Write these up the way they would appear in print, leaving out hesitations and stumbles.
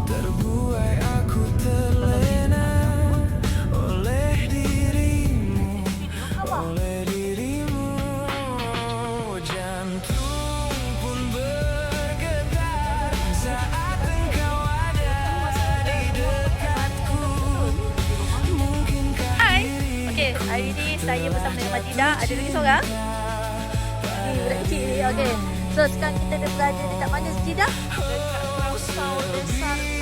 Terbuai aku terlena oleh dirimu, oleh dirimu. Jantung pun bergetar saat engkau ada di dekatku. Mungkinkah Hai. Okey, hari ni saya bersama dengan Majidah. Ada lagi seorang. Ni budak kecil ni. Okey. So sekarang kita dah berada dekat mana Majidah?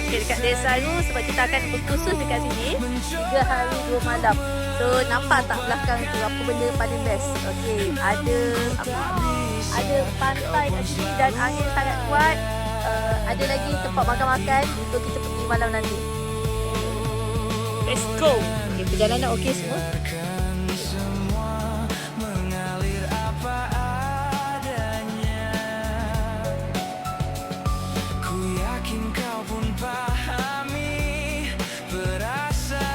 Okay, dekat Desa Aru sebab kita akan berkhusus dekat sini 3 hari 2 malam. So nampak tak belakang tu apa benda paling best? Okey, ada apa? Ada pantai kat sini dan angin sangat kuat. Ada lagi tempat makan-makan untuk kita pergi malam nanti. Let's go. Okay, perjalanan okey semua. semua mengalir apa adanya? Ku yakin kau pun pahami perasaanku.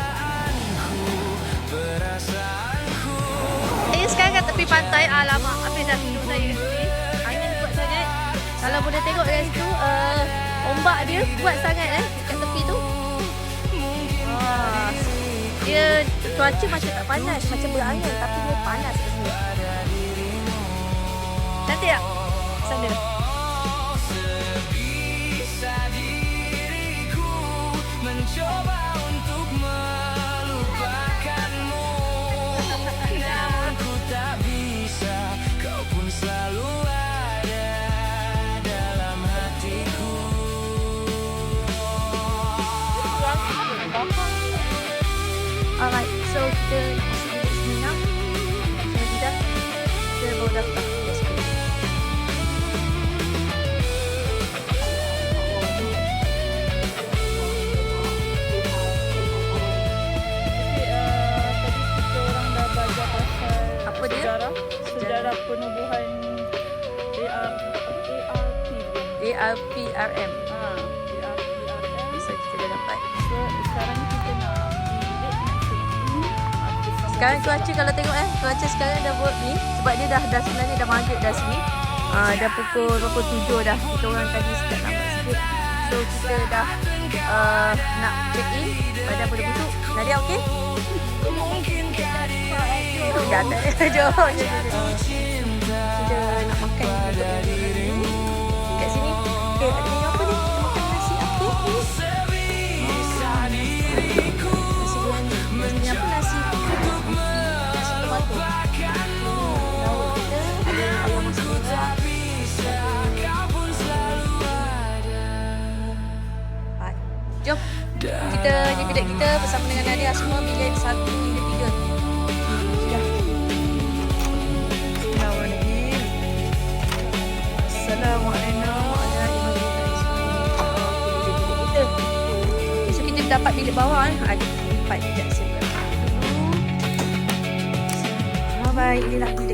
Saya sekarang kat tepi pantai. Alamak, habis dah tidur saya kat sini. Angin kuat sangat. Kalau boleh tengok dari situ, ombak dia kuat sangat kat tepi tu. Dia cuaca macam tak panas, macam berangin tapi dia panas kat sini. Cantik tak? Sana. Sebisa diriku mencoba untuk melupakanmu, namun ku tak bisa. Kau pun selalu ada dalam hatiku. Alright, so kita nak masuk duduk sini nak. Saya sudah. Kita baru daftar. Let's go. Tadi kita orang dah belajar pasal Apa dia? sejarah penubuhan ARPRM. ARPRM. So kita dah dapat. So sekarang kita nak Sekarang cuaca kalau tengok cuaca sekarang dah buat ni sebab dia dah sebenarnya dah maghrib dah sini. Dah pukul 7 dah. Kita orang tadi sedap nampak sikit. So kita dah nak check in pada pada busuk. Nadia okey? Dah tak. Jom. Kita nak makan kat sini. Okey, ada menu apa ni? Kita makan nasi apa? Sebisa diriku Nasi biryani. Nasi apa? Nasi tomato. Lauk kita ada ayam masak merah. kau pun selalu ada. Baik. Jom. Kita ni bilik kita bersama dengan Nadia semua bilik 1 hingga 3. Dah. Assalamualaikum warahmatullahi wabarakatuh. So kita dapat bilik bawah ada 4 sekejap saya buat. Baik, inilah bilik